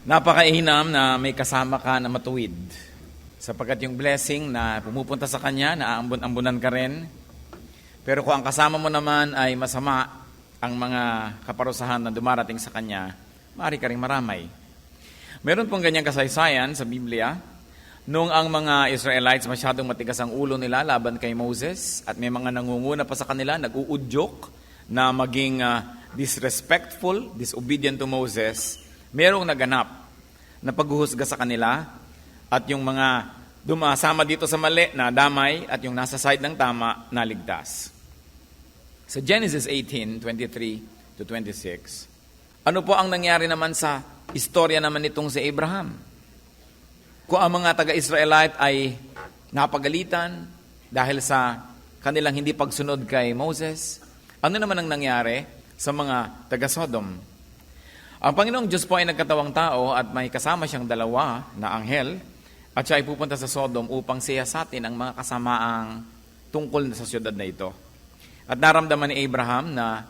Napakainam na may kasama ka na matuwid. Sapagkat yung blessing na pumupunta sa kanya, naaambon-ambunan ka rin. Pero kung ang kasama mo naman ay masama, ang mga kaparusahan na dumarating sa kanya, maaari ka rin maramay. Meron pong ganyang kasaysayan sa Biblia. Noong ang mga Israelites masyadong matigas ang ulo nila laban kay Moses at may mga nangunguna pa sa kanila, nag-uudyok na maging disrespectful, disobedient to Moses, merong naganap na paghuhusga sa kanila at yung mga dumasama dito sa mali na damay at yung nasa side ng tama naligtas. Sa Genesis 18:23 to 26, ano po ang nangyari naman sa istorya naman nitong si Abraham? Kung ang mga taga-Israelite ay napagalitan dahil sa kanilang hindi pagsunod kay Moses, ano naman ang nangyari sa mga taga-Sodom? Ang Panginoong Diyos po ay nagkatawang tao at may kasama siyang dalawa na anghel at siya ay pupunta sa Sodom upang siyasatin ang mga kasamaang tungkol sa siyudad na ito. At naramdaman ni Abraham na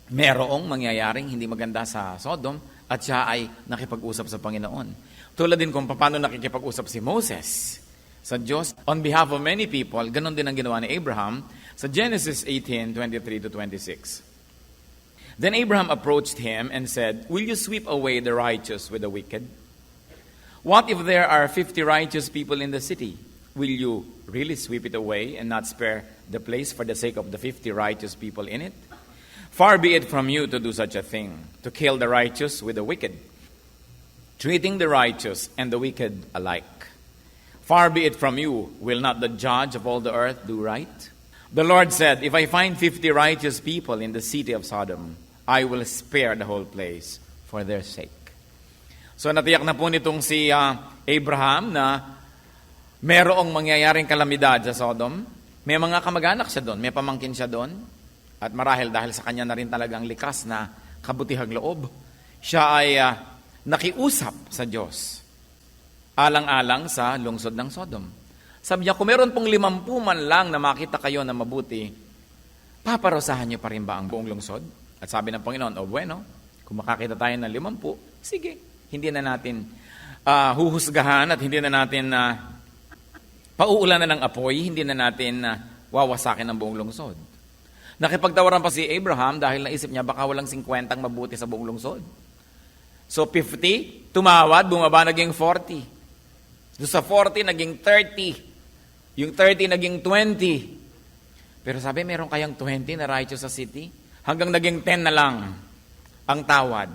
merong mangyayaring hindi maganda sa Sodom at siya ay nakipag-usap sa Panginoon. Tulad din kung paano nakikipag-usap si Moses sa Diyos on behalf of many people, ganon din ang ginawa ni Abraham sa Genesis 18:23 to 26. Then Abraham approached him and said, "Will you sweep away the righteous with the wicked? What if there are 50 righteous people in the city? Will you really sweep it away and not spare the place for the sake of the 50 righteous people in it? Far be it from you to do such a thing, to kill the righteous with the wicked, treating the righteous and the wicked alike. Far be it from you, will not the judge of all the earth do right? The Lord said, if I find 50 righteous people in the city of Sodom, I will spare the whole place for their sake." So natiyak na po nitong si Abraham na merong mangyayaring kalamidad sa Sodom. May mga kamag-anak siya doon, may pamangkin siya doon. At marahil dahil sa kanya na rin talagang likas na kabutihang loob, siya ay nakiusap sa Diyos alang-alang sa lungsod ng Sodom. Sabi niya, kung meron pong 50 man lang na makita kayo na mabuti, paparusahan niyo pa rin ba ang buong lungsod? At sabi ng Panginoon, bueno, kung makakita tayo ng 50, sige, hindi na natin huhusgahan at hindi na natin pauulanan ng apoy, hindi na natin wawasakin ang buong lungsod. Nakipagtawaran pa si Abraham dahil naisip niya baka walang 50 mabuti sa buong lungsod. So 50, tumawad, bumaba naging 40. So sa 40, naging 30. Yung 30, naging 20. Pero sabi, meron kayang 20 na righteous sa city? Hanggang naging 10 na lang ang tawad.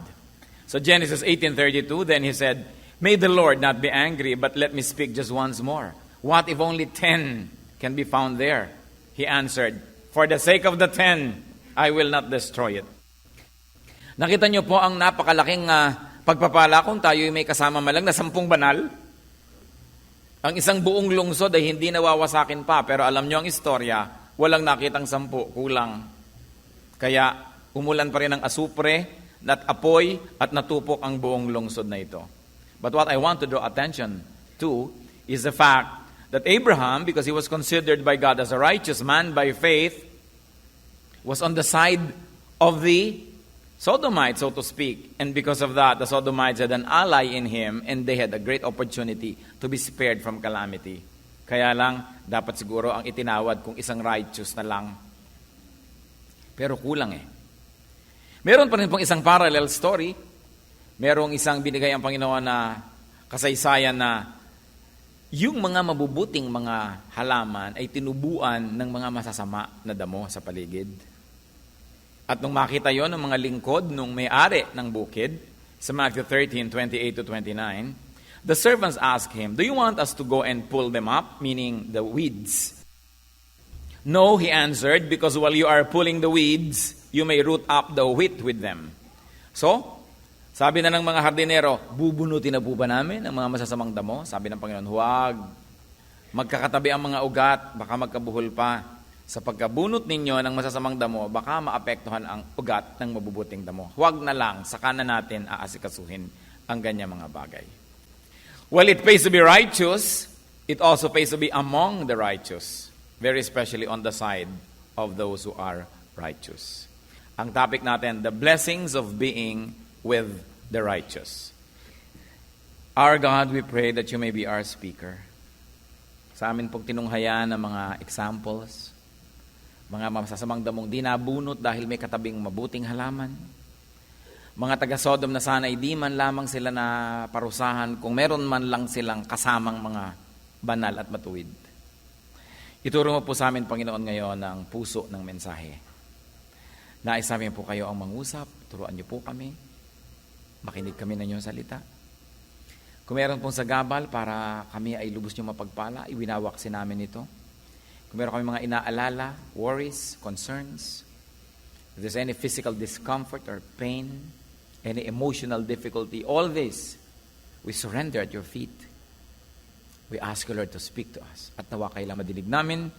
So Genesis 18:32, then he said, "May the Lord not be angry, but let me speak just once more. What if only 10 can be found there?" He answered, "For the sake of the 10, I will not destroy it." Nakita niyo po ang napakalaking pagpapala kung tayo may kasama malang na 10 banal. Ang isang buong lungsod ay hindi nawawasakin pa, pero alam niyo ang istorya, walang nakitang 10, kulang. Kaya umulan pa rin ng asupre, at apoy, at natupok ang buong lungsod na ito. But what I want to draw attention to is the fact that Abraham, because he was considered by God as a righteous man by faith, was on the side of the Sodomites, so to speak. And because of that, the Sodomites had an ally in him and they had a great opportunity to be spared from calamity. Kaya lang, dapat siguro ang itinawad kung isang righteous na lang. Pero kulang Meron pa rin pong isang parallel story. Merong isang binigay ang Panginoon na kasaysayan na yung mga mabubuting mga halaman ay tinubuan ng mga masasama na damo sa paligid. At nung makita yon ng mga lingkod nung may-ari ng bukid, sa Matthew 13:28 to 29, the servants asked him, "Do you want us to go and pull them up?" Meaning the weeds. "No," he answered, "because while you are pulling the weeds, you may root up the wheat with them." So, sabi na ng mga hardinero, bubunutin na po ba namin ang mga masasamang damo? Sabi ng Panginoon, huwag. Magkakatabi ang mga ugat, baka magkabuhol pa. Sa pagkabunot ninyo ng masasamang damo, baka maapektuhan ang ugat ng mabubuting damo. Huwag na lang, saka na natin aasikasuhin ang ganyan mga bagay. Well, it pays to be righteous, it also pays to be among the righteous. Very especially on the side of those who are righteous. Ang topic natin, the blessings of being with the righteous. Our God, we pray that you may be our speaker. Sa amin pong tinunghayan ng mga examples, mga masasamang damong di nabunot dahil may katabing mabuting halaman, mga taga-Sodom na sana di man lamang sila na parusahan kung meron man lang silang kasamang mga banal at matuwid. Ituro mo po sa amin, Panginoon, ngayon ang puso ng mensahe. Nais namin po kayo ang mangusap, turuan niyo po kami, makinig kami ng inyong salita. Kung meron pong sagabal para kami ay lubos niyo mapagpala, iwinawaksin namin ito. Kung meron kami mga inaalala, worries, concerns, if there's any physical discomfort or pain, any emotional difficulty, all this, we surrender at your feet. We ask you, Lord, to speak to us. At nawa kayo lang madinig namin,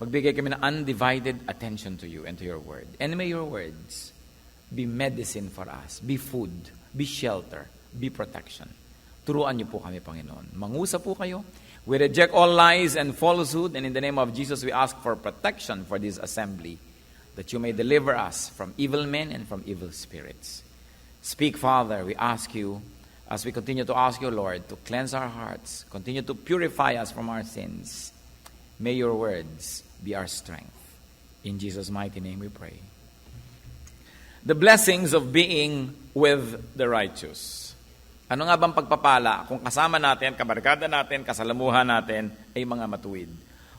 magbigay kami ng undivided attention to you and to your word. And may your words be medicine for us, be food, be shelter, be protection. Turuan niyo po kami, Panginoon. Mangusap po kayo. We reject all lies and falsehood, and in the name of Jesus, we ask for protection for this assembly, that you may deliver us from evil men and from evil spirits. Speak, Father, we ask you, as we continue to ask you, Lord, to cleanse our hearts, continue to purify us from our sins. May your words be our strength. In Jesus' mighty name we pray. The blessings of being with the righteous. Ano nga bang pagpapala kung kasama natin, kabarkada natin, kasalamuhan natin ay mga matuwid?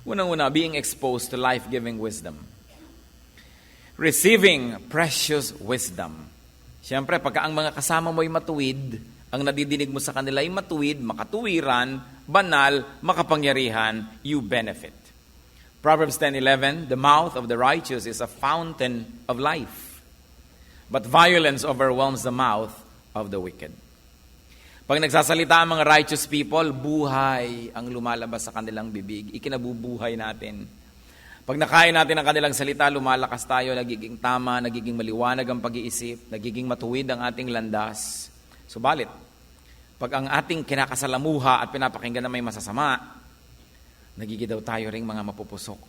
Unang-una, being exposed to life-giving wisdom. Receiving precious wisdom. Siyempre, pagka ang mga kasama mo ay matuwid, ang nadidinig mo sa kanila ay matuwid, makatuwiran, banal, makapangyarihan, you benefit. Proverbs 10:11, the mouth of the righteous is a fountain of life, but violence overwhelms the mouth of the wicked. Pag nagsasalita ang mga righteous people, buhay ang lumalabas sa kanilang bibig. Ikinabubuhay natin. Pag nakain natin ang kanilang salita, lumalakas tayo, nagiging tama, nagiging maliwanag ang pag-iisip, nagiging matuwid ang ating landas. Subalit, pag ang ating kinakasalamuha at pinapakinggan na may masasama, nagiging daw tayo ring mga mapupusok.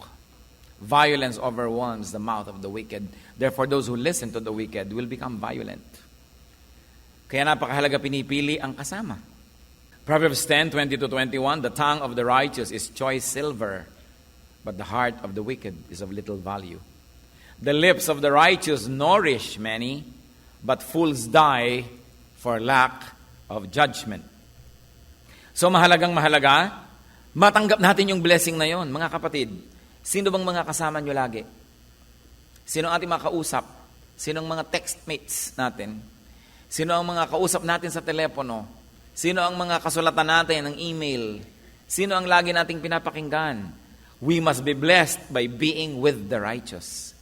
Violence overwhelms the mouth of the wicked. Therefore, those who listen to the wicked will become violent. Kaya napakahalaga pinipili ang kasama. Proverbs 10:20-21, the tongue of the righteous is choice silver, but the heart of the wicked is of little value. The lips of the righteous nourish many, but fools die for lack of judgment. So mahalagang mahalaga, matanggap natin yung blessing na yon. Mga kapatid, sino bang mga kasama nyo lagi? Sino ang ating mga kausap? Sino ang mga textmates natin? Sino ang mga kausap natin sa telepono? Sino ang mga kasulatan natin ng email? Sino ang lagi nating pinapakinggan? We must be blessed by being with the righteous.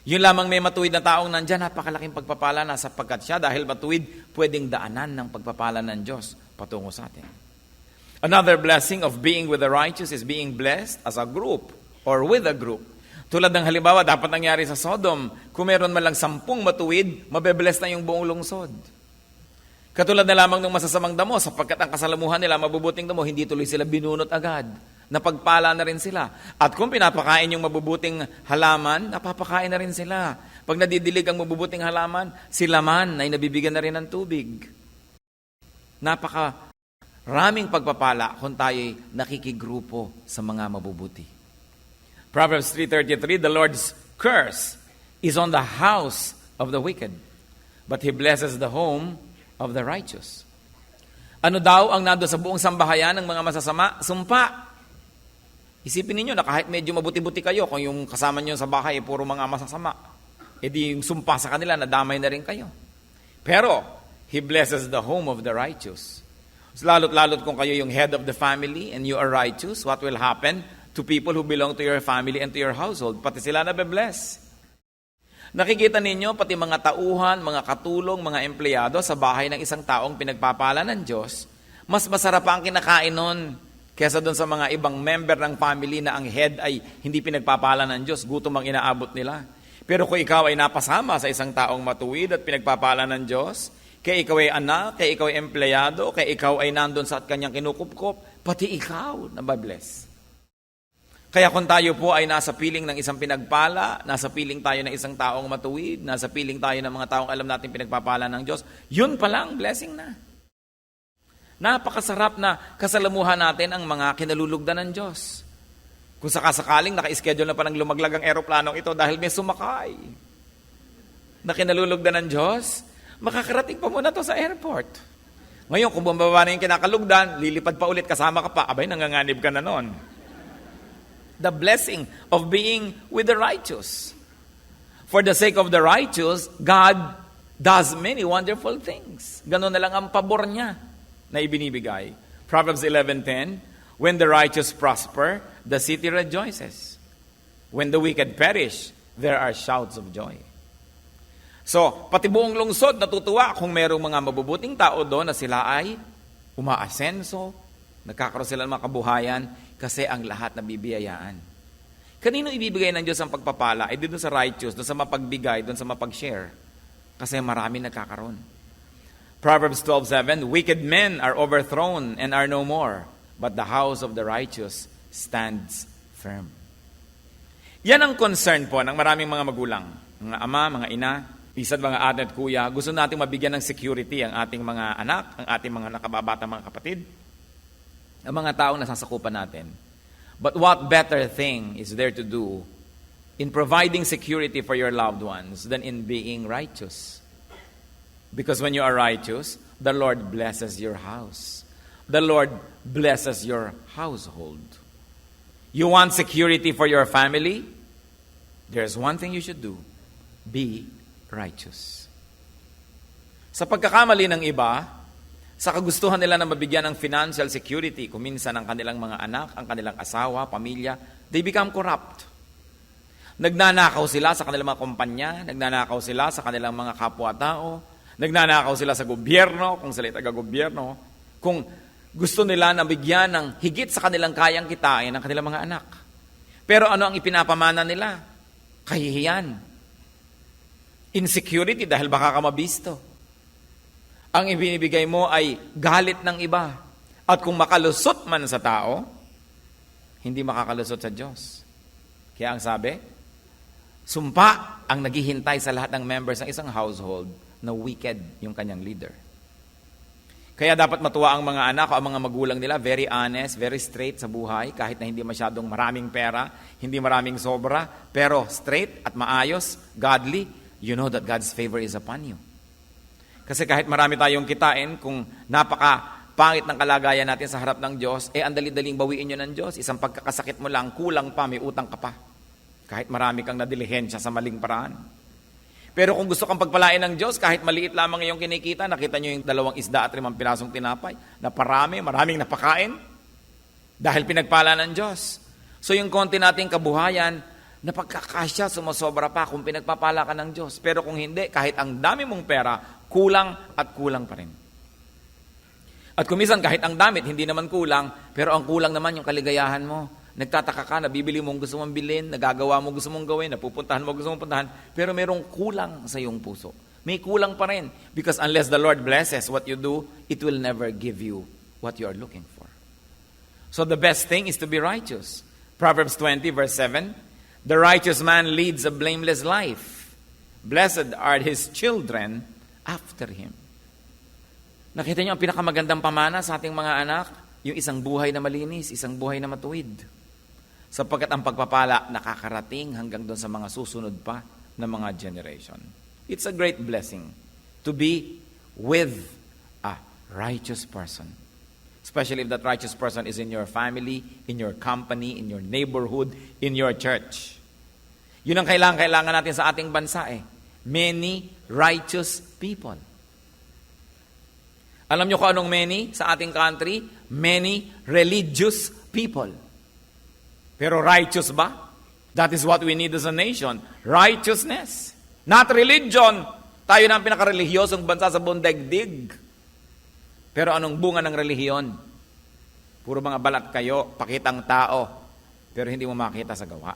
Yun lamang may matuwid na taong nandyan, napakalaking pagpapala na sapagkat siya dahil matuwid, pwedeng daanan ng pagpapala ng Diyos patungo sa atin. Another blessing of being with the righteous is being blessed as a group or with a group. Tulad ng halimbawa, dapat nangyari sa Sodom, kung meron man lang 10 matuwid, mabebless na yung buong lungsod. Katulad na lamang ng masasamang damo, sapagkat ang kasalamuhan nila, mabubuting damo, hindi tuloy sila binunot agad. Napagpala na rin sila. At kung pinapakain yung mabubuting halaman, napapakain na rin sila. Pag nadidilig ang mabubuting halaman, sila man ay nabibigyan na rin ng tubig. Napakaraming pagpapala kung tayo'y nakikigrupo sa mga mabubuti. Proverbs 3:33, the Lord's curse is on the house of the wicked, but He blesses the home of the righteous. Ano daw ang nando sa buong sambahayan ng mga masasama? Sumpa. Isipin ninyo na kahit medyo mabuti-buti kayo, kung yung kasama nyo sa bahay puro mga masasama, edi yung sumpa sa kanila, nadamay na rin kayo. Pero, He blesses the home of the righteous. So, lalot-lalot kung kayo yung head of the family and you are righteous, what will happen to people who belong to your family and to your household? Pati sila nabe-bless. Nakikita ninyo, pati mga tauhan, mga katulong, mga empleyado sa bahay ng isang taong pinagpapala ng Diyos, mas masarap ang kinakain nun kesa doon sa mga ibang member ng family na ang head ay hindi pinagpapala ng Diyos, gutom ang inaabot nila. Pero kung ikaw ay napasama sa isang taong matuwid at pinagpapala ng Diyos, kaya ikaw ay anak, kaya ikaw ay empleyado, kaya ikaw ay nandun sa kanyang kinukupkop, pati ikaw nababless. Kaya kung tayo po ay nasa piling ng isang pinagpala, nasa piling tayo ng isang taong matuwid, nasa piling tayo ng mga taong alam natin pinagpapala ng Diyos, yun pa lang, blessing na. Napakasarap na kasalamuhan natin ang mga kinalulugdan ng Diyos. Kung sakasakaling naka-schedule na pa ng lumaglag ang eroplanong ito dahil may sumakay na kinalulugdan ng Diyos, makakarating pa muna to sa airport. Ngayon, kung bumaba na yung kinakalugdan, lilipad pa ulit, kasama ka pa, abay, nanganganib ka na nun. The blessing of being with the righteous. For the sake of the righteous, God does many wonderful things. Ganon na lang ang pabor niya na ibinibigay. Proverbs 11:10, when the righteous prosper, the city rejoices. When the wicked perish, there are shouts of joy. So, pati buong lungsod natutuwa kung merong mga mabubuting tao doon na sila ay umaasenso, nagkakaroon sila ng mga kabuhayan kasi ang lahat nabibiyayaan. Kanino ibibigay ng Diyos ang pagpapala? Di doon sa righteous, doon sa mapagbigay, doon sa mapag-share. Kasi marami nagkakaroon. Proverbs 12:7, wicked men are overthrown and are no more, but the house of the righteous stands firm. Yan ang concern po ng maraming mga magulang, mga ama, mga ina, isa't mga ate at kuya. Gusto natin mabigyan ng security ang ating mga anak, ang ating mga nakababata, mga kapatid, ang mga taong nasasakupan natin. But what better thing is there to do in providing security for your loved ones than in being righteous? Because when you are righteous, the Lord blesses your house. The Lord blesses your household. You want security for your family? There's one thing you should do. Be righteous. Sa pagkakamali ng iba, sa kagustuhan nila na mabigyan ng financial security, kung minsan ang kanilang mga anak, ang kanilang asawa, pamilya, they become corrupt. Nagnanakaw sila sa kanilang mga kumpanya, nagnanakaw sila sa kanilang mga kapwa-tao, nagnanakaw sila sa gobyerno, kung sila taga-gobyerno, kung gusto nila na bigyan ng higit sa kanilang kayang kitain ng kanilang mga anak. Pero ano ang ipinapamana nila? Kahihiyan. Insecurity dahil baka ka mabisto. Ang ibinibigay mo ay galit ng iba. At kung makalusot man sa tao, hindi makakalusot sa Diyos. Kaya ang sabi, sumpa ang naghihintay sa lahat ng members ng isang household na wicked yung kanyang leader. Kaya dapat matuwa ang mga anak o ang mga magulang nila, very honest, very straight sa buhay, kahit na hindi masyadong maraming pera, hindi maraming sobra, pero straight at maayos, godly, you know that God's favor is upon you. Kasi kahit marami tayong kitain, kung napaka-pangit ng kalagayan natin sa harap ng Diyos, ang dali-daling bawiin nyo ng Diyos. Isang pagkakasakit mo lang, kulang pa, may utang ka pa. Kahit marami kang nadilihensya sa maling paraan. Pero kung gusto kang pagpalain ng Diyos, kahit maliit lamang yung kinikita, nakita nyo yung 2 isda at 5 pirasong tinapay, na maraming napakain, dahil pinagpala ng Diyos. So yung konti nating kabuhayan, napagkakasya, sumasobra pa kung pinagpapala ka ng Diyos. Pero kung hindi, kahit ang dami mong pera, kulang at kulang pa rin. At kumisan kahit ang damit, hindi naman kulang, pero ang kulang naman yung kaligayahan mo. Nagtataka ka, nabibili mo gusto mong bilhin, nagagawa mo gusto mong gawin, napupuntahan mo gusto mong puntahan, pero merong kulang sa iyong puso. May kulang pa rin. Because unless the Lord blesses what you do, it will never give you what you are looking for. So the best thing is to be righteous. Proverbs 20 verse 7, the righteous man leads a blameless life. Blessed are his children after him. Nakita niyo ang pinakamagandang pamana sa ating mga anak? Yung isang buhay na malinis, isang buhay na matuwid. Sapagkat ang pagpapala nakakarating hanggang doon sa mga susunod pa na mga generation. It's a great blessing to be with a righteous person. Especially if that righteous person is in your family, in your company, in your neighborhood, in your church. Yun ang kailangan natin sa ating bansa Many righteous people. Alam nyo kung anong many sa ating country? Many religious people. Pero righteous ba? That is what we need as a nation. Righteousness. Not religion. Tayo na ang pinaka-relihiyosong bansa sa buong daigdig. Pero anong bunga ng relihiyon? Puro mga balat kayo, pakitang tao, pero hindi mo makita sa gawa.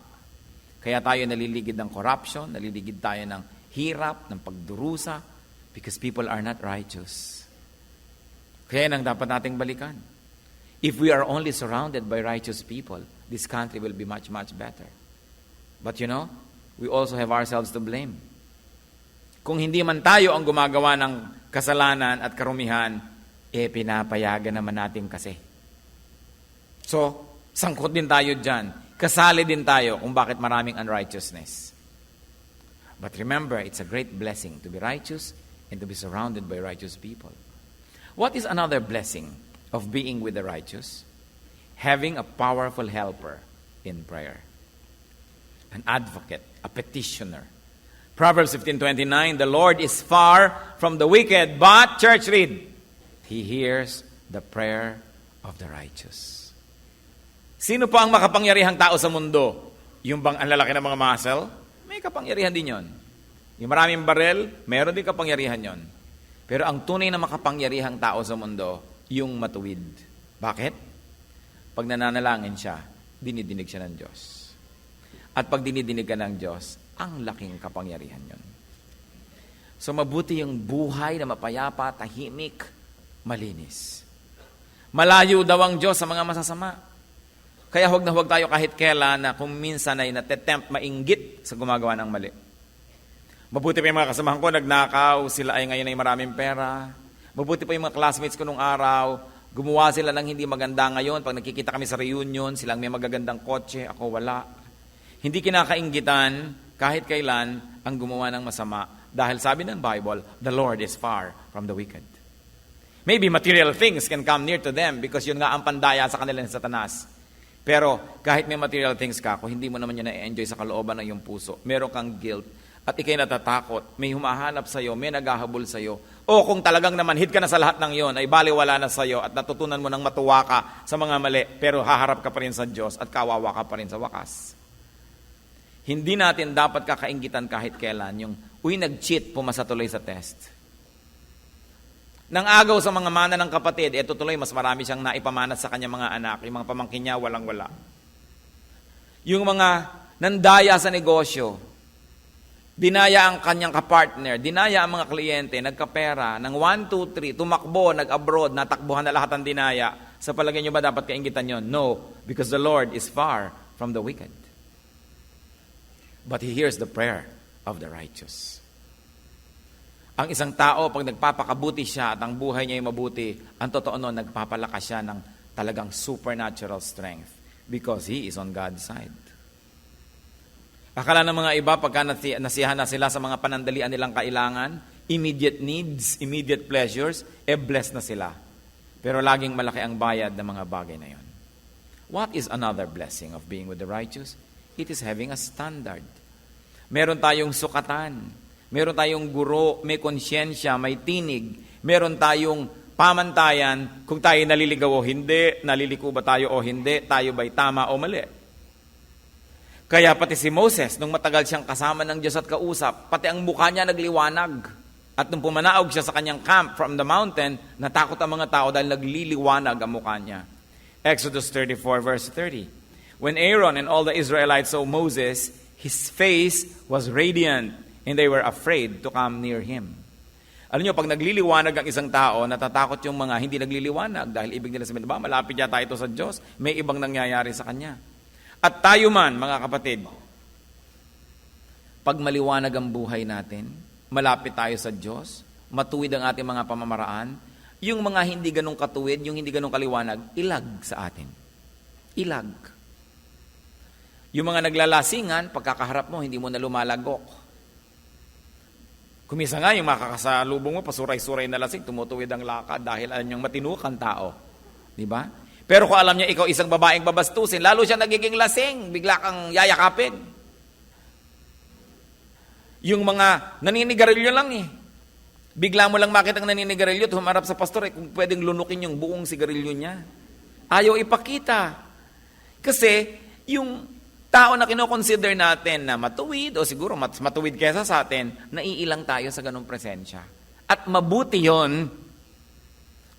Kaya tayo naliligid ng corruption, naliligid tayo ng hirap, ng pagdurusa, because people are not righteous. Kaya nang dapat nating balikan. If we are only surrounded by righteous people, this country will be much, much better. But we also have ourselves to blame. Kung hindi man tayo ang gumagawa ng kasalanan at karumihan, pinapayagan naman natin kasi. So, sangkot din tayo dyan. Kasali din tayo kung bakit maraming unrighteousness. But remember, it's a great blessing to be righteous and to be surrounded by righteous people. What is another blessing of being with the righteous? Having a powerful helper in prayer. An advocate, a petitioner. Proverbs 15:29, the Lord is far from the wicked, but, church read, He hears the prayer of the righteous. Sino pa ang makapangyarihang tao sa mundo? Yung bang ang lalaki ng mga muscle? May kapangyarihan din yon. Yung maraming barel, meron din kapangyarihan yon. Pero ang tunay na makapangyarihang tao sa mundo, yung matuwid. Bakit? Pag nananalangin siya, dinidinig siya ng Diyos. At pag dinidinig ka ng Diyos, ang laking kapangyarihan yon. So mabuti yung buhay na mapayapa, tahimik, malinis. Malayo daw ang Diyos sa mga masasama. Kaya huwag na huwag tayo kahit kailan na kung minsan ay natetempt mainggit sa gumagawa ng mali. Mabuti pa yung mga kasamahan ko, nagnakaw, sila ay ngayon ay maraming pera. Mabuti pa yung mga classmates ko nung araw, gumawa sila ng hindi maganda ngayon. Pag nakikita kami sa reunion, silang may magagandang kotse, ako wala. Hindi kinakainggitan kahit kailan ang gumawa ng masama. Dahil sabi ng Bible, the Lord is far from the wicked. Maybe material things can come near to them because yun nga ang pandaya sa kanila ni Satanas. Pero kahit may material things ka, kung hindi mo naman yun na-enjoy sa kalooban ng iyong puso, meron kang guilt, at ikay natatakot, may humahanap sa'yo, may naghahabol sa'yo, o kung talagang namanhid ka na sa lahat ng yon, ay baliwala na sa'yo at natutunan mo ng matuwa ka sa mga mali, pero haharap ka pa rin sa Diyos at kawawa ka pa rin sa wakas. Hindi natin dapat kakainggitan kahit kailan yung, nag-cheat, pumasa tuloy sa test. Nang agaw sa mga mana ng kapatid, tuloy mas marami siyang naipamanat sa kanyang mga anak, yung mga pamangkin niya, walang-wala. Yung mga nandaya sa negosyo, dinaya ang kanyang kapartner, dinaya ang mga kliyente, nagkapera, ng 1, 2, 3, tumakbo, nag-abroad, natakbuhan na lahat ang dinaya. Sa palagay niyo ba dapat kainggitan yon? No, because the Lord is far from the wicked. But He hears the prayer of the righteous. Ang isang tao, pag nagpapakabuti siya at ang buhay niya ay mabuti, ang totoo nun, nagpapalakas siya ng talagang supernatural strength because he is on God's side. Akala ng mga iba, pagka nasiyahan na sila sa mga panandalian nilang kailangan, immediate needs, immediate pleasures, blessed na sila. Pero laging malaki ang bayad ng mga bagay na yon. What is another blessing of being with the righteous? It is having a standard. Meron tayong sukatan. Meron tayong guro, may konsyensya, may tinig. Meron tayong pamantayan kung tayo naliligaw o hindi, naliliko ba tayo o hindi, tayo ba'y tama o mali. Kaya pati si Moses, nung matagal siyang kasama ng Diyos at kausap, pati ang mukha niya nagliwanag. At nung pumanaog siya sa kanyang camp from the mountain, natakot ang mga tao dahil nagliliwanag ang mukha niya. Exodus 34 verse 30. When Aaron and all the Israelites saw Moses, his face was radiant, and they were afraid to come near him. Alam niyo, pag nagliliwanag ang isang tao, natatakot yung mga hindi nagliliwanag dahil ibig nila sabihin, malapit yata ito sa Diyos, may ibang nangyayari sa kanya. At tayo man, mga kapatid, pag maliwanag ang buhay natin, malapit tayo sa Diyos, matuwid ang ating mga pamamaraan, yung mga hindi ganong katuwid, yung hindi ganong kaliwanag, ilag sa atin. Ilag. Yung mga naglalasingan, pagkakaharap mo, hindi mo na lumalagok. Kumisa nga, yung makakasalubong mo, pasuray-suray na lasing, tumutuwid ang lakad dahil alam niyang matinukan tao. Di ba? Pero kung alam niya ikaw isang babaeng babastusin, lalo siya nagiging lasing, bigla kang yayakapin. Yung mga naninigarilyo lang Bigla mo lang makita ang naninigarilyo, humarap sa pastor, kung pwedeng lunukin yung buong sigarilyo niya. Ayaw ipakita. Kasi yung tao na kinoconsider natin na matuwid, o siguro matuwid kesa sa atin, naiilang tayo sa ganong presensya. At mabuti yon.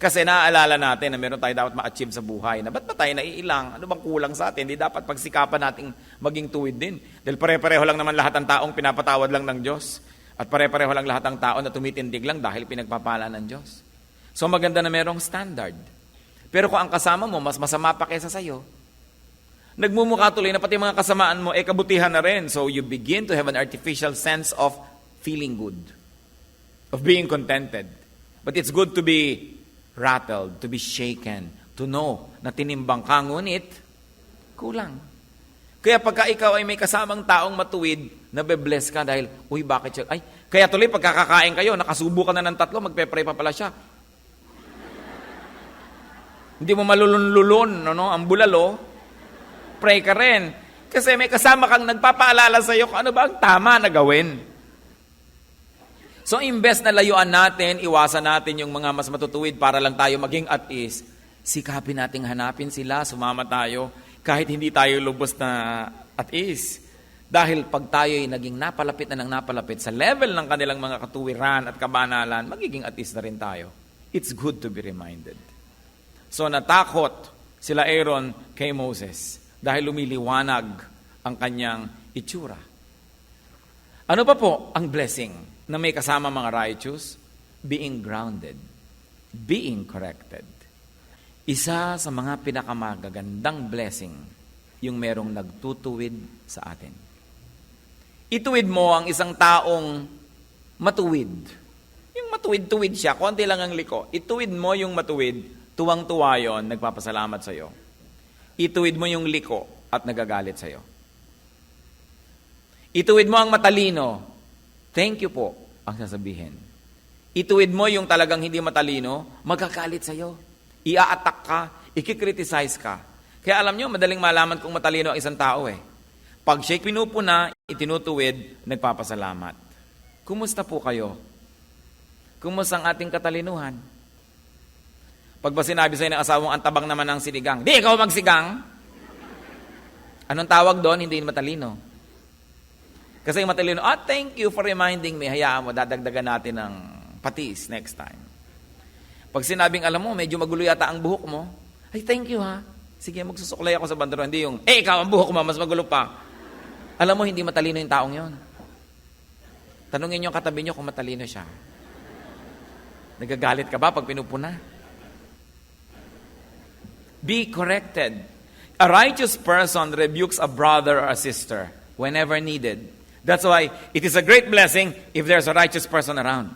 Kasi naaalala natin na meron tayo dapat ma-achieve sa buhay. Na ba't ba tayo naiilang? Ano bang kulang sa atin? Di dapat pagsikapan natin maging tuwid din. Dahil pare-pareho lang naman lahat ng taong pinapatawad lang ng Diyos. At pare-pareho lang lahat ng tao na tumitindig lang dahil pinagpapala ng Diyos. So maganda na merong standard. Pero kung ang kasama mo, mas masama pa kesa sa'yo, Nagmumukha tuloy na pati mga kasamaan mo, kabutihan na rin. So you begin to have an artificial sense of feeling good, of being contented. But it's good to be rattled, to be shaken, to know na tinimbang ka, ngunit kulang. Kaya pagka ikaw ay may kasamang taong matuwid, nabe-bless ka dahil, uy, bakit siya? Ay, kaya tuloy pagkakakain kayo, nakasubo ka na ng 3, magpe-pray pa pala siya. Hindi mo malulun-lulun, ang bulalo, pray ka rin. Kasi may kasama kang nagpapaalala sa iyo kung ano ba ang tama na gawin. So, imbes na layuan natin, iwasan natin yung mga mas matutuwid para lang tayo maging at ease, sikapin nating hanapin sila, sumama tayo, kahit hindi tayo lubos na at ease. Dahil pag tayo ay naging napalapit na ng napalapit sa level ng kanilang mga katuwiran at kabanalan, magiging at ease na rin tayo. It's good to be reminded. So natakot sila Aaron kay Moses dahil lumiliwanag ang kanyang itsura. Ano pa po ang blessing na may kasama mga righteous? Being grounded, being corrected. Isa sa mga pinakamagagandang blessing, yung merong nagtutuwid sa atin. Ituwid mo ang isang taong matuwid. Yung matuwid-tuwid siya, konti lang ang liko. Ituwid mo yung matuwid, tuwang-tuwa yun, nagpapasalamat sa'yo. Ituwid mo yung liko at nagagalit sa'yo. Ituwid mo ang matalino, thank you po, ang sasabihin. Ituwid mo yung talagang hindi matalino, magkakalit sa'yo. Ia-attack ka, ikikriticize ka. Kaya alam nyo, madaling malaman kung matalino ang isang tao eh. Pag siya'y pinupuna, itinutuwid, nagpapasalamat. Kumusta po kayo? Kumusta ang ating katalinuhan? Pag ba sinabi sa'yo ng asawang antabang naman ng sinigang, di ikaw magsigang? Anong tawag doon? Hindi matalino. Kasi yung matalino, thank you for reminding me. Hayaan mo, dadagdagan natin ng patis next time. Pag sinabing, alam mo, medyo magulo yata ang buhok mo, ay, thank you ha. Sige, magsusuklay ako sa bandero. Hindi yung, ikaw ang buhok mo, mas magulo pa. Alam mo, hindi matalino yung taong yon. Tanungin niyo ang katabi niyo kung matalino siya. Nagagalit ka ba pag pinupuna? Be corrected. A righteous person rebukes a brother or a sister whenever needed. That's why it is a great blessing if there's a righteous person around.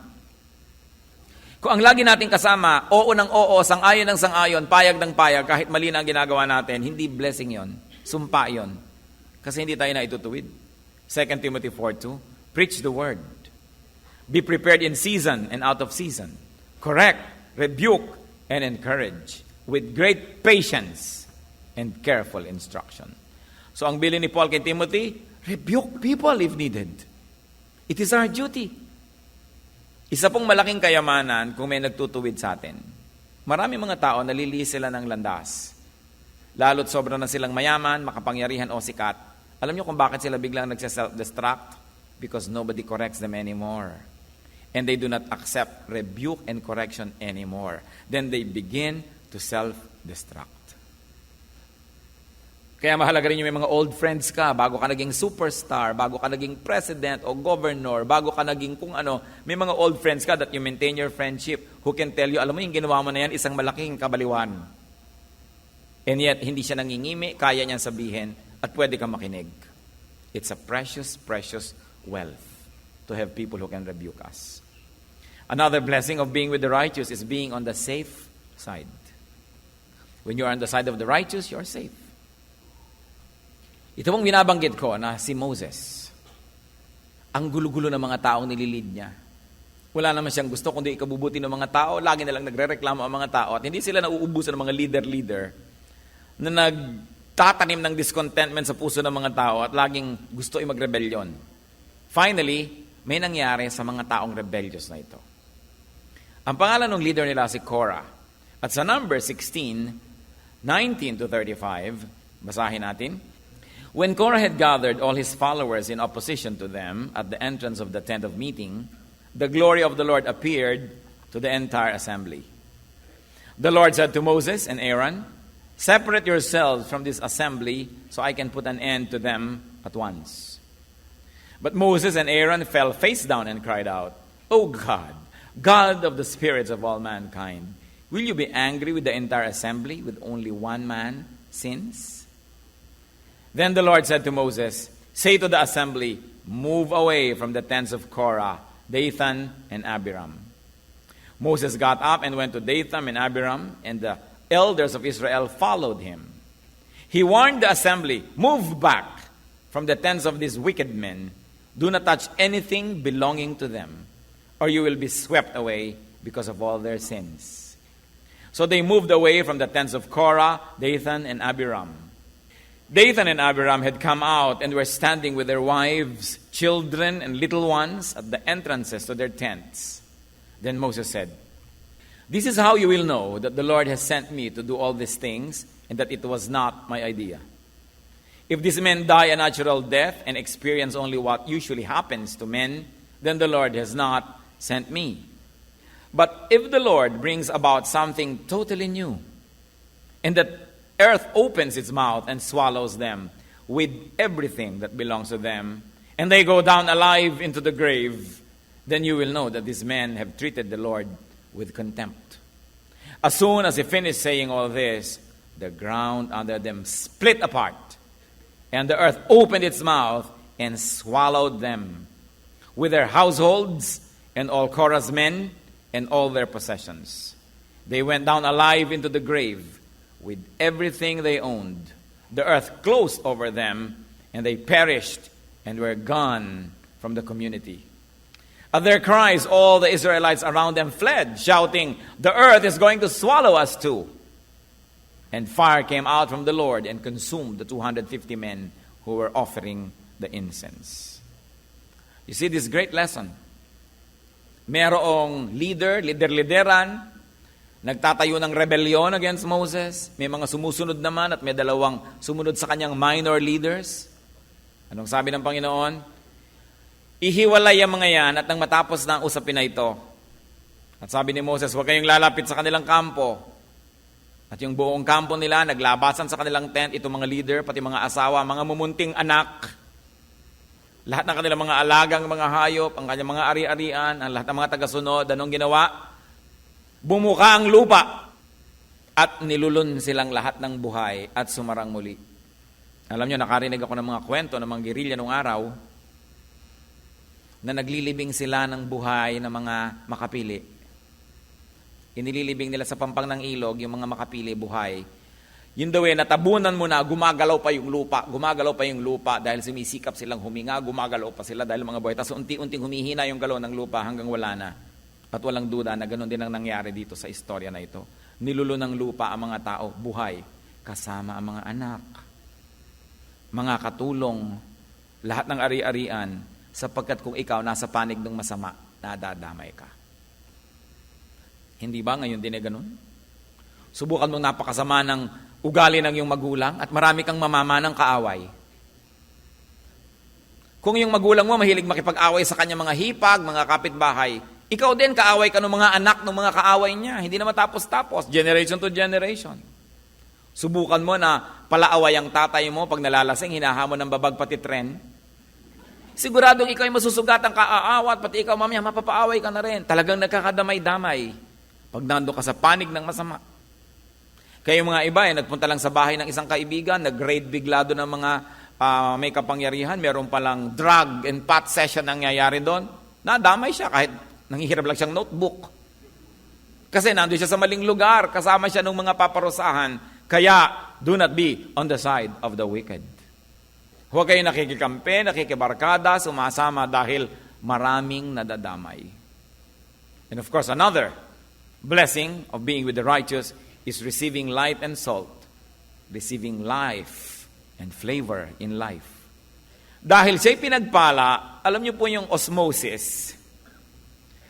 Kung ang lagi nating kasama, oo ng oo, sang-ayon ng sang-ayon, payag ng payag, kahit mali na ang ginagawa natin, hindi blessing yon, sumpa yon. Kasi hindi tayo na itutuwid. 2 Timothy 4:2, preach the word. Be prepared in season and out of season. Correct, rebuke, and encourage with great patience and careful instruction. So ang bilin ni Paul kay Timothy, rebuke people if needed. It is our duty. Isa pong malaking kayamanan kung may nagtutuwid sa atin. Marami mga tao nalilihi sila ng landas. Lalo't sobra na silang mayaman, makapangyarihan o sikat. Alam niyo kung bakit sila biglang nagse-self-destruct? Because nobody corrects them anymore. And they do not accept rebuke and correction anymore. Then they begin to self-destruct. Kaya mahalaga rin yung may mga old friends ka, bago ka naging superstar, bago ka naging president o governor, bago ka naging kung ano, may mga old friends ka that you maintain your friendship who can tell you, alam mo yung ginawa mo na yan, isang malaking kabaliwan. And yet, hindi siya nangingimi, kaya niyang sabihin, at pwede kang makinig. It's a precious, precious wealth to have people who can rebuke us. Another blessing of being with the righteous is being on the safe side. When you are on the side of the righteous, you are safe. Ito mong binabanggit ko na si Moses. Ang gulo-gulo ng mga taong nililid niya. Wala naman siyang gusto kundi ikabubuti ng mga tao. Lagi na lang nagre-reklamo ang mga tao. At hindi sila nauubusan ng mga leader-leader na nagtatanim ng discontentment sa puso ng mga tao at laging gusto ay magrebelyon. Finally, may nangyari sa mga taong rebellious na ito. Ang pangalan ng leader nila si Korah. At sa number 16, 19 to 35, basahin natin. When Korah had gathered all his followers in opposition to them at the entrance of the tent of meeting, the glory of the Lord appeared to the entire assembly. The Lord said to Moses and Aaron, separate yourselves from this assembly so I can put an end to them at once. But Moses and Aaron fell face down and cried out, O God, God of the spirits of all mankind, will you be angry with the entire assembly with only one man sins? Then the Lord said to Moses, say to the assembly, move away from the tents of Korah, Dathan, and Abiram. Moses got up and went to Dathan and Abiram, and the elders of Israel followed him. He warned the assembly, move back from the tents of these wicked men. Do not touch anything belonging to them, or you will be swept away because of all their sins. So they moved away from the tents of Korah, Dathan, and Abiram. Dathan and Abiram had come out and were standing with their wives, children, and little ones at the entrances to their tents. Then Moses said, this is how you will know that the Lord has sent me to do all these things, and that it was not my idea. If these men die a natural death and experience only what usually happens to men, then the Lord has not sent me. But if the Lord brings about something totally new, and that earth opens its mouth and swallows them with everything that belongs to them, and they go down alive into the grave, then you will know that these men have treated the Lord with contempt. As soon as he finished saying all this, the ground under them split apart, and the earth opened its mouth and swallowed them, with their households and all Korah's men and all their possessions. They went down alive into the grave with everything they owned. The earth closed over them, and they perished and were gone from the community. At their cries, all the Israelites around them fled, shouting, the earth is going to swallow us too. And fire came out from the Lord and consumed the 250 men who were offering the incense. You see this great lesson. Merong lideran, nagtatayo ng rebellion against Moses. May mga sumusunod naman at may dalawang sumunod sa kanyang minor leaders. Anong sabi ng Panginoon? Ihiwalay ang mga yan at nang matapos na ang usapin na ito. At sabi ni Moses, huwag kayong lalapit sa kanilang kampo. At yung buong kampo nila, naglabasan sa kanilang tent, itong mga leader, pati mga asawa, mga mumunting anak, lahat ng kanilang mga alagang mga hayop, ang kanyang mga ari-arian, ang lahat ng mga tagasunod, anong ginawa? Bumuka ang lupa at nilulun silang lahat ng buhay at sumarang muli. Alam nyo, nakarinig ako ng mga kwento ng mga gerilya nung araw na naglilibing sila ng buhay ng mga makapili. Inililibing nila sa pampang ng ilog yung mga makapili buhay. Yun daw natabunan mo na gumagalaw pa yung lupa dahil sumisikap silang huminga, gumagalaw pa sila dahil mga buhay. Tapos unti-unting humihina yung galaw ng lupa hanggang wala na. At walang duda na ganun din ang nangyari dito sa istorya na ito. Nilulo ng lupa ang mga tao, buhay, kasama ang mga anak, mga katulong, lahat ng ari-arian, sapagkat kung ikaw nasa panig ng masama, nadadamay ka. Hindi ba ngayon din ganun? Subukan mong napakasama ng ugali ng iyong magulang at marami kang mamamanang kaaway. Kung yung magulang mo mahilig makipag-away sa kanya mga hipag, mga kapitbahay, ikaw din kaaway ka ng mga anak ng mga kaaway niya. Hindi na matapos-tapos, generation to generation. Subukan mo na palaaway ang tatay mo pag nalalasing, hinahamon ng babag pati tren. Siguradong ikaw ay masusugatan kaaawat, pati ikaw mamaya mapapaaway ka na rin. Talagang nagkakadamay-damay pag nando ka sa panig ng masama. Kaya yung mga iba nagpunta lang sa bahay ng isang kaibigan, nag-raid bigla doon ng mga may kapangyarihan, meron palang drug and pot session nangyayari doon. Nadamay siya kahit nanghihirap lang siyang notebook. Kasi nandun siya sa maling lugar, kasama siya ng mga paparusahan. Kaya, do not be on the side of the wicked. Huwag kayo nakikikampi, nakikibarkada, sumasama dahil maraming nadadamay. And of course, another blessing of being with the righteous is receiving light and salt, receiving life and flavor in life. Dahil siya'y pinagpala, alam niyo po yung osmosis,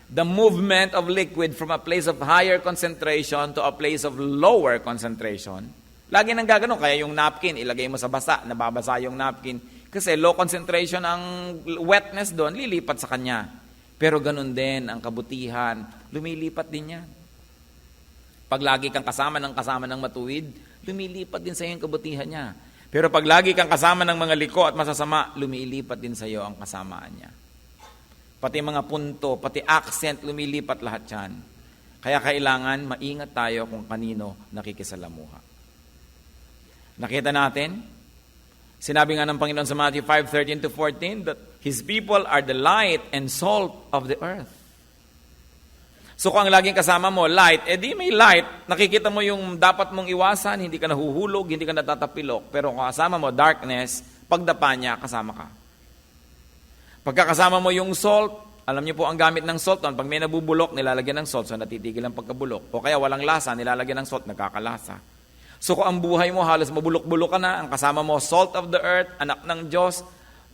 the movement of liquid from a place of higher concentration to a place of lower concentration. Lagi nang gaganon, kaya yung napkin, ilagay mo sa basa, nababasa yung napkin. Kasi low concentration ang wetness doon, lilipat sa kanya. Pero ganun din ang kabutihan, lumilipat din yan. Pag lagi kang kasama ng matuwid, lumilipat din sa iyo ang kabutihan niya. Pero pag lagi kang kasama ng mga liko at masasama, lumilipat din sa iyo ang kasamaan niya. Pati mga punto, pati accent, lumilipat lahat yan. Kaya kailangan maingat tayo kung kanino nakikisalamuha. Nakita natin Sinabi nga ng Panginoon sa Matthew 5:13-14 that His people are the light and salt of the earth. So kung ang laging kasama mo, light, di may light, nakikita mo yung dapat mong iwasan, hindi ka nahuhulog, hindi ka natatapilok. Pero kung kasama mo, darkness, pagdapa niya, kasama ka. Pagkakasama mo yung salt, alam niyo po ang gamit ng salt, pag may nabubulok, nilalagyan ng salt, so natitigil ang pagkabulok. O kaya walang lasa, nilalagyan ng salt, nagkakalasa. So kung ang buhay mo, halos mabulok-bulok ka na, ang kasama mo, salt of the earth, anak ng Diyos,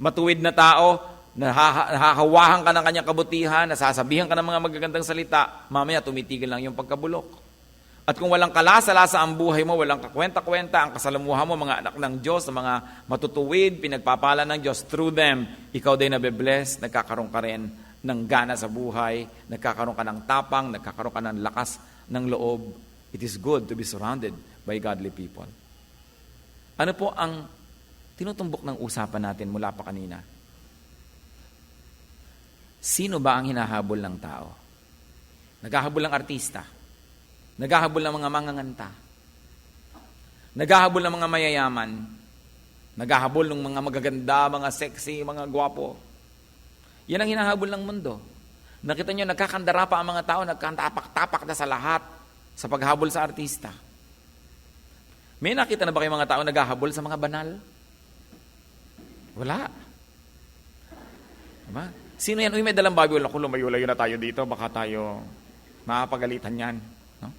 matuwid na tao, nahahawahan ka ng kanyang kabutihan, nasasabihan ka ng mga magagandang salita, mamaya tumitigil lang yung pagkabulok. At kung walang kalasa-lasa ang buhay mo, walang kakwenta-kwenta, ang kasalamuha mo, mga anak ng Diyos, mga matutuwid, pinagpapala ng Diyos, through them, ikaw din nabe-bless, nagkakaroon ka rin ng gana sa buhay, nagkakaroon ka ng tapang, nagkakaroon ka ng lakas ng loob. It is good to be surrounded by godly people. Ano po ang tinutumbok ng usapan natin mula pa kanina? Sino ba ang hinahabol ng tao? Naghahabol ng artista. Naghahabol ng mga manganganta. Naghahabol ng mga mayayaman. Naghahabol ng mga magaganda, mga sexy, mga gwapo. Yan ang hinahabol ng mundo. Nakita nyo, nagkakandara pa ang mga tao, nagkatapak-tapak na sa lahat sa paghabol sa artista. May nakita na ba kayong mga tao naghahabol sa mga banal? Wala. Diba? Sino yan? Uy, may dalang Bible. Ako, lumayo-layo na tayo dito. Baka tayo makapagalitan yan. No?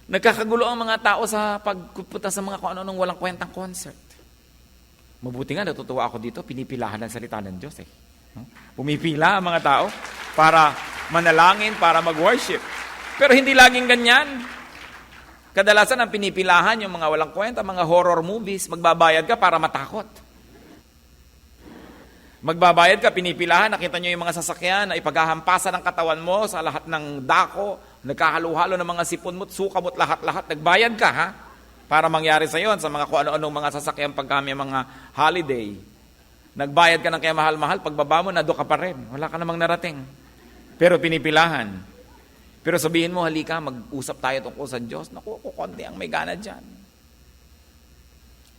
Nagkakagulo ang mga tao sa pagpunta sa mga kung ano-anong walang kwentang concert. Mabuti nga, natutuwa ako dito. Pinipilahan ang salita ng Diyos. No? Pumipila ang mga tao para manalangin, para mag-worship. Pero hindi laging ganyan. Kadalasan ang pinipilahan yung mga walang kwenta, mga horror movies. Magbabayad ka para matakot. Magbabayad ka, pinipilahan, nakita nyo yung mga sasakyan na ipaghahampasan ng katawan mo sa lahat ng dako, nagkahalo-halo ng mga sipon mo, suka mo't lahat-lahat, nagbayad ka ha? Para mangyari sa yon sa mga kung ano-anong mga sasakyan pag kami mga holiday. Nagbayad ka ng kaya mahal-mahal, pagbaba mo, nado ka pa rin. Wala ka namang narating. Pero pinipilahan. Pero sabihin mo, halika, mag-usap tayo tungkol sa Diyos. Naku, kukunti ang may gana dyan.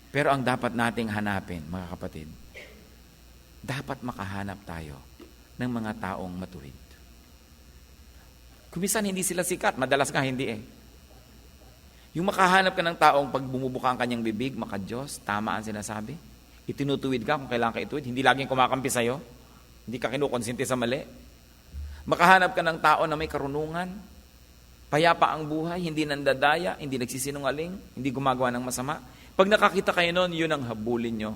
Pero ang dapat nating hanapin, mga kapatid, dapat makahanap tayo ng mga taong matuwid. Kumisan hindi sila sikat, madalas nga hindi Yung makahanap ka ng taong pag bumubuka ang kanyang bibig, maka-Diyos, tama ang sinasabi. Itinutuwid ka kung kailangan ka ituwid, hindi laging kumakampi sa'yo, hindi ka kinukonsinti sa mali. Makahanap ka ng tao na may karunungan, payapa ang buhay, hindi nandadaya, hindi nagsisinungaling, hindi gumagawa ng masama. Pag nakakita kayo noon, yun ang habulin nyo.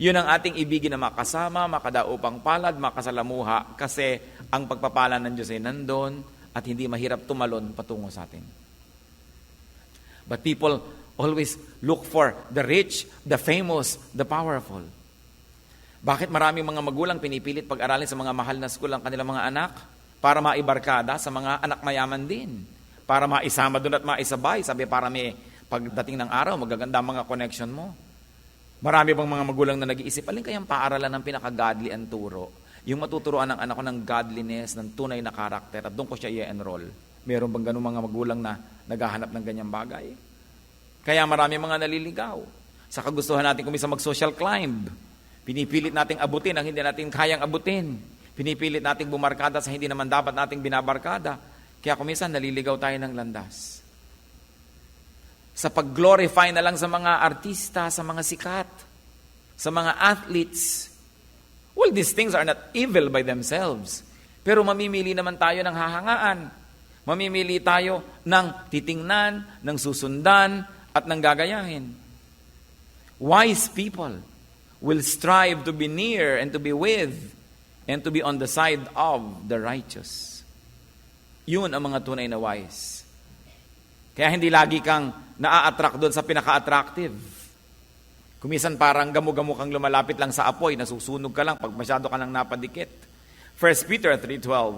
Yun ang ating ibigin na makasama, makadaupang palad, makasalamuha, kasi ang pagpapala ng Diyos ay nandun at hindi mahirap tumalon patungo sa atin. But people always look for the rich, the famous, the powerful. Bakit maraming mga magulang pinipilit pag-aralin sa mga mahal na school ang kanilang mga anak? Para maibarkada sa mga anak mayaman din. Para maisama doon at maisabay. Sabi, para may pagdating ng araw, magaganda mga connection mo. Marami bang mga magulang na nag-iisip, alin kayang paaralan ng pinaka-godly ang turo? Yung matuturoan ng anak ko ng godliness, ng tunay na karakter, at doon ko siya i-enroll. Meron bang ganun mga magulang na naghahanap ng ganyang bagay? Kaya marami mga naliligaw. Sa kagustuhan natin kumisa mag-social climb. Pinipilit nating abutin ang hindi natin kayang abutin. Pinipilit nating bumarkada sa hindi naman dapat nating binabarkada. Kaya kuminsan naliligaw tayo ng landas. Sa pag-glorify na lang sa mga artista, sa mga sikat, sa mga athletes. Well, these things are not evil by themselves. Pero mamimili naman tayo ng hahangaan. Mamimili tayo ng titingnan, ng susundan, at ng gagayahin. Wise people will strive to be near and to be with and to be on the side of the righteous. Yun ang mga tunay na wise. Kaya hindi lagi kang naa-attract doon sa pinaka-attractive. Kumisan parang gamo-gamo kang lumalapit lang sa apoy, nasusunog ka lang pag masyado ka lang napadikit. 1 Peter 3:12,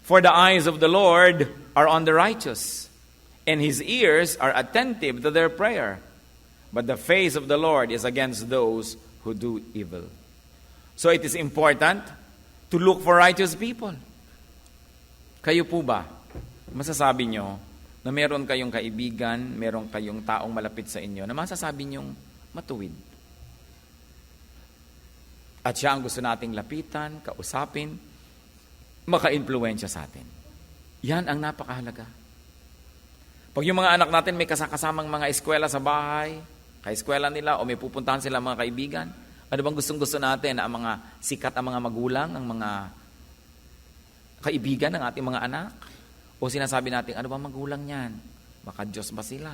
for the eyes of the Lord are on the righteous, and His ears are attentive to their prayer. But the face of the Lord is against those who do evil. So it is important to look for righteous people. Kayo po ba, masasabi nyo, na meron kayong kaibigan, meron kayong taong malapit sa inyo, na masasabi nyong matuwid. At siya ang gusto nating lapitan, kausapin, maka-impluwensya sa atin. Yan ang napakahalaga. Pag yung mga anak natin may kasakasamang mga eskwela sa bahay, ka-eskwela nila, o may pupuntahan sila mga kaibigan, ano bang gustong-gusto natin na ang mga sikat ang mga magulang, ang mga kaibigan ng ating mga anak? O sinasabi natin, ano bang magulang niyan? Baka Diyos ba sila?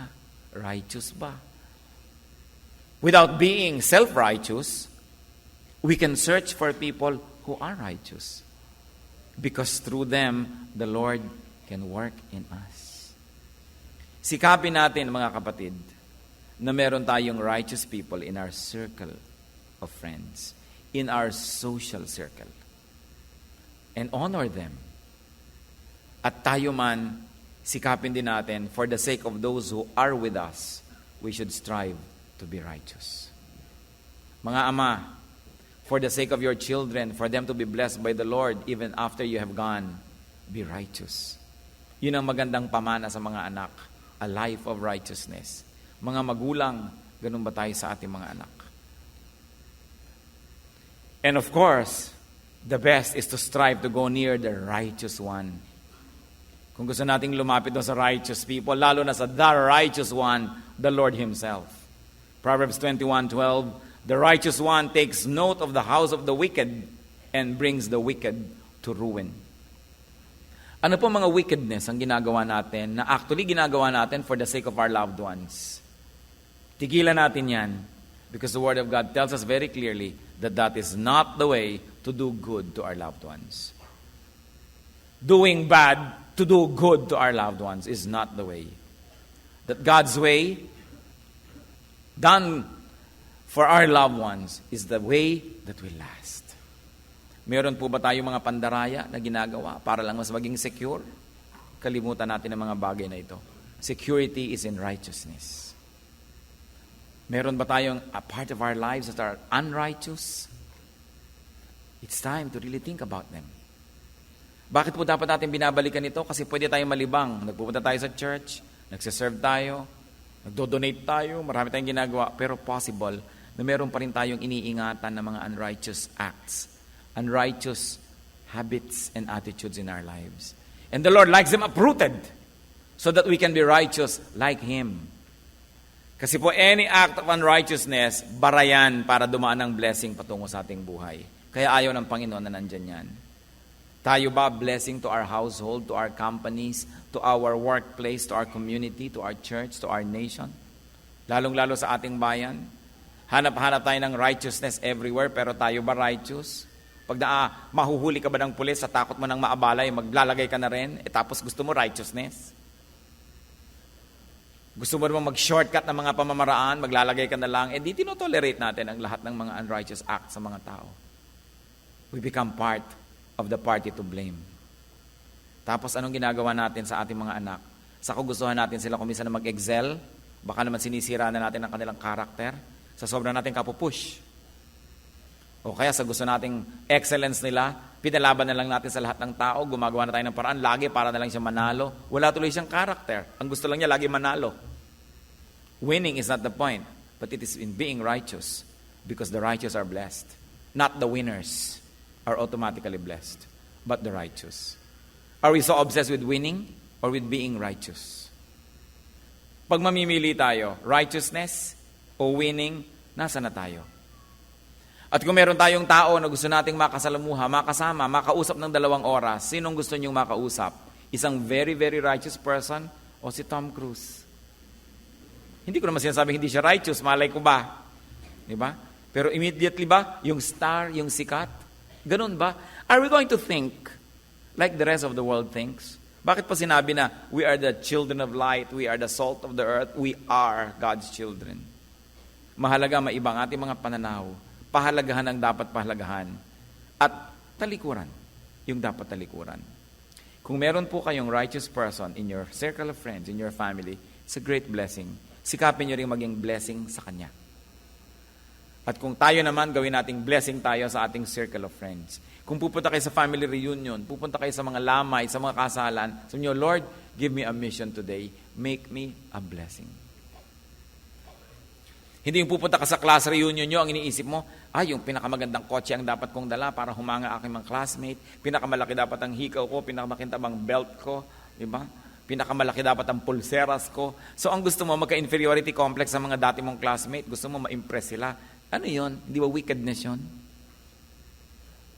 Righteous ba? Without being self-righteous, we can search for people who are righteous. Because through them, the Lord can work in us. Sikapin natin, mga kapatid, na meron tayong righteous people in our circle of friends, in our social circle. And honor them. At tayo man, sikapin din natin, for the sake of those who are with us, we should strive to be righteous. Mga ama, for the sake of your children, for them to be blessed by the Lord, even after you have gone, be righteous. Yun ang magandang pamana sa mga anak, a life of righteousness. Mga magulang, ganun ba tayo sa ating mga anak? And of course, the best is to strive to go near the righteous one. Kung gusto nating lumapit doon sa righteous people, lalo na sa the righteous one, the Lord Himself. Proverbs 21:12, the righteous one takes note of the house of the wicked and brings the wicked to ruin. Ano po mga wickedness ang ginagawa natin na actually ginagawa natin for the sake of our loved ones? Tigilan natin yan because the Word of God tells us very clearly that that is not the way to do good to our loved ones. Doing bad to do good to our loved ones is not the way. That God's way, done for our loved ones, is the way that will last. Meron po ba tayong mga pandaraya na ginagawa para lang mas maging secure? Kalimutan natin ang mga bagay na ito. Security is in righteousness. Meron ba tayong a part of our lives that are unrighteous? It's time to really think about them. Bakit po dapat natin binabalikan ito? Kasi pwede tayong malibang. Nagpupunta tayo sa church, nagsiserve tayo, nagdo-donate tayo, marami tayong ginagawa, pero possible na meron pa rin tayong iniingatan ng mga unrighteous acts, unrighteous habits and attitudes in our lives. And the Lord likes them uprooted so that we can be righteous like Him. Kasi po, any act of unrighteousness, barayan para dumaan ang blessing patungo sa ating buhay. Kaya ayaw ng Panginoon na nandyan yan. Tayo ba blessing to our household, to our companies, to our workplace, to our community, to our church, to our nation? Lalong-lalo sa ating bayan. Hanap-hanap tayo ng righteousness everywhere, pero tayo ba righteous? Pag mahuhuli ka ba ng pulis sa takot mo ng maabalay, maglalagay ka na rin, tapos gusto mo righteousness? Gusto mo naman mag-shortcut ng mga pamamaraan, maglalagay ka na lang, di tinotolerate natin ang lahat ng mga unrighteous acts sa mga tao. We become part of the party to blame. Tapos anong ginagawa natin sa ating mga anak? Sa kagustuhan natin sila kung minsan na mag-excel, baka naman sinisira na natin ang kanilang karakter, sa sobrang natin kapupush. O kaya sa gusto nating excellence nila, pinalaban na lang natin sa lahat ng tao, gumagawa na tayo ng paraan, lagi para na lang siya manalo. Wala tuloy siyang karakter. Ang gusto lang niya, lagi manalo. Winning is not the point, but it is in being righteous, because the righteous are blessed. Not the winners are automatically blessed, but the righteous. Are we so obsessed with winning or with being righteous? Pag mamimili tayo, righteousness o winning, nasa na tayo? At kung meron tayong tao na gusto nating makasalamuha, makasama, makausap ng 2 oras, sinong gusto niyong makausap? Isang very, very righteous person o si Tom Cruise? Hindi ko naman sinasabing hindi siya righteous, malay ko ba? Diba? Pero immediately ba, yung star, yung sikat, ganun ba? Are we going to think like the rest of the world thinks? Bakit pa sinabi na we are the children of light, we are the salt of the earth, we are God's children? Mahalaga maibang ating mga pananaw. Pahalagahan ang dapat pahalagahan. At talikuran, yung dapat talikuran. Kung meron po kayong righteous person in your circle of friends, in your family, it's a great blessing. Sikapin nyo rin maging blessing sa kanya. At kung tayo naman, gawin nating blessing tayo sa ating circle of friends. Kung pupunta kayo sa family reunion, pupunta kayo sa mga lamay, sa mga kasalan, sabi nyo, Lord, give me a mission today. Make me a blessing. Hindi yung pupunta ka sa class reunion nyo, ang iniisip mo, yung pinakamagandang kotse ang dapat kong dala para humanga aking mga classmate, pinakamalaki dapat ang hikaw ko, pinakamakintabang belt ko, di ba? Pinakamalaki dapat ang pulseras ko. So ang gusto mo, magka-inferiority complex sa mga dati mong classmate, gusto mo ma-impress sila. Ano yun? Di ba wickedness yun?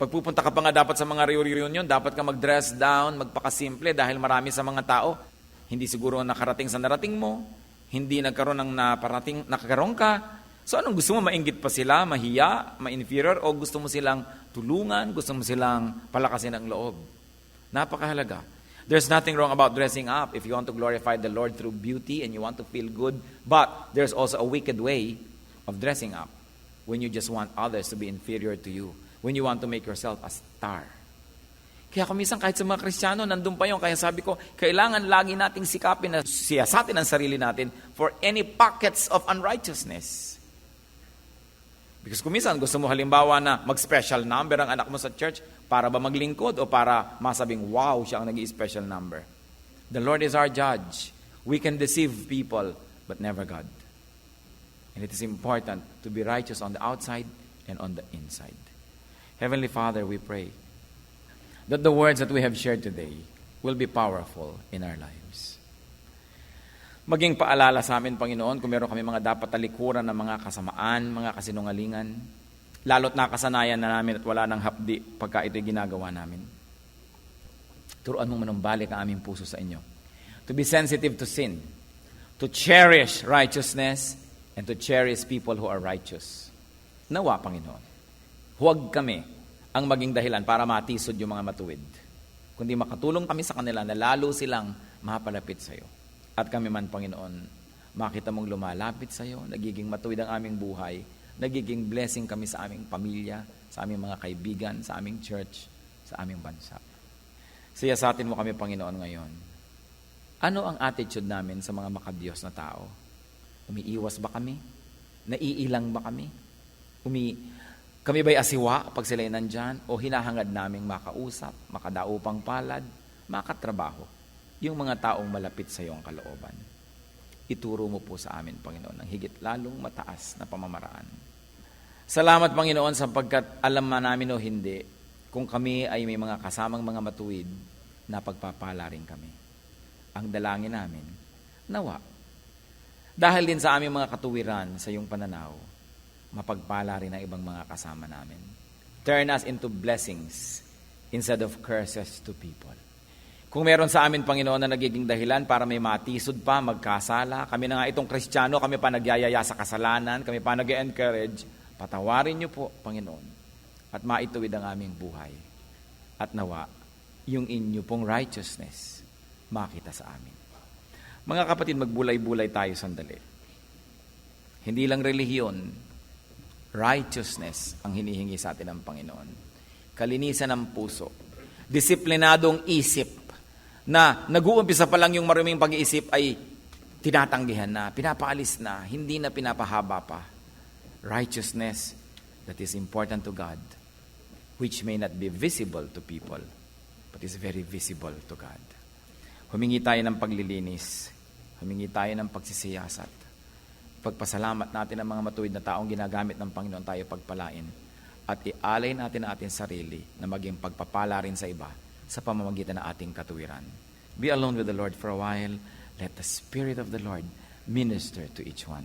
Pagpupunta ka pa nga dapat sa mga reunion, dapat ka mag-dress down, magpakasimple dahil marami sa mga tao, hindi siguro nakarating sa narating mo, hindi nagkaroon ng nakakaroon ka. So anong gusto mo? Mainggit pa sila, mahiya, ma-inferior, o gusto mo silang tulungan, gusto mo silang palakasin ang loob? Napakahalaga. There's nothing wrong about dressing up if you want to glorify the Lord through beauty and you want to feel good. But there's also a wicked way of dressing up when you just want others to be inferior to you, when you want to make yourself a star. Kaya kuminsan kahit sa mga Kristiyano, nandun pa yun. Kaya sabi ko, kailangan lagi nating sikapin na siyasatin ang sarili natin for any pockets of unrighteousness. Because kuminsan, gusto mo halimbawa na mag-special number ang anak mo sa church para ba maglingkod o para masabing, wow, siya ang nag-i-special number. The Lord is our judge. We can deceive people, but never God. And it is important to be righteous on the outside and on the inside. Heavenly Father, we pray that the words that we have shared today will be powerful in our lives. Maging paalala sa amin, Panginoon, kung meron kami mga dapat talikuran ng mga kasamaan, mga kasinungalingan, lalo't nakasanayan na namin at wala ng hapdi pagka ito'y ginagawa namin. Turuan mong manumbalik ang aming puso sa inyo. To be sensitive to sin, to cherish righteousness, and to cherish people who are righteous. Nawa, Panginoon, huwag kami ang maging dahilan para matisod yung mga matuwid, kundi makatulong kami sa kanila na lalo silang mapalapit sa iyo. At kami man, Panginoon, makita mong lumalapit sa iyo, nagiging matuwid ang aming buhay, nagiging blessing kami sa aming pamilya, sa aming mga kaibigan, sa aming church, sa aming bansa. Siyasatin mo kami, Panginoon, ngayon. Ano ang attitude namin sa mga makadiyos na tao? Umiiwas ba kami? Naiilang ba kami? Kami ba'y asiwa pag sila'y nandyan? O hinahangad naming makausap, makadaupang palad, makatrabaho, yung mga taong malapit sa iyong kalooban? Ituro mo po sa amin, Panginoon, ng higit lalong mataas na pamamaraan. Salamat, Panginoon, sapagkat alam man namin o hindi, kung kami ay may mga kasamang mga matuwid, na pagpapala rin kami. Ang dalangin namin, nawa. Dahil din sa aming mga katuwiran sa iyong pananaw, mapagpala rin ang ibang mga kasama namin. Turn us into blessings instead of curses to people. Kung meron sa amin, Panginoon, na nagiging dahilan para may matisod pa, magkasala, kami na nga itong Kristiyano, kami pa nagyayaya sa kasalanan, kami pa nag-encourage, patawarin niyo po, Panginoon, at maituwid ang aming buhay. At nawa, yung inyo pong righteousness, makita sa amin. Mga kapatid, magbulay-bulay tayo sandali. Hindi lang relihiyon, righteousness ang hinihingi sa atin ng Panginoon. Kalinisan ng puso. Disiplinadong isip na nag-uumpisa pa lang yung maruming pag-iisip ay tinatanggihan na, pinapaalis na, hindi na pinapahaba pa. Righteousness that is important to God, which may not be visible to people, but is very visible to God. Humingi tayo ng paglilinis. Humingi tayo ng pagsisiyasat. Pagpasalamat natin ang mga matuwid na taong ginagamit ng Panginoon tayo pagpalain at ialay natin ang ating sarili na maging pagpapala rin sa iba sa pamamagitan ng ating katuwiran. Be alone with the Lord for a while. Let the Spirit of the Lord minister to each one.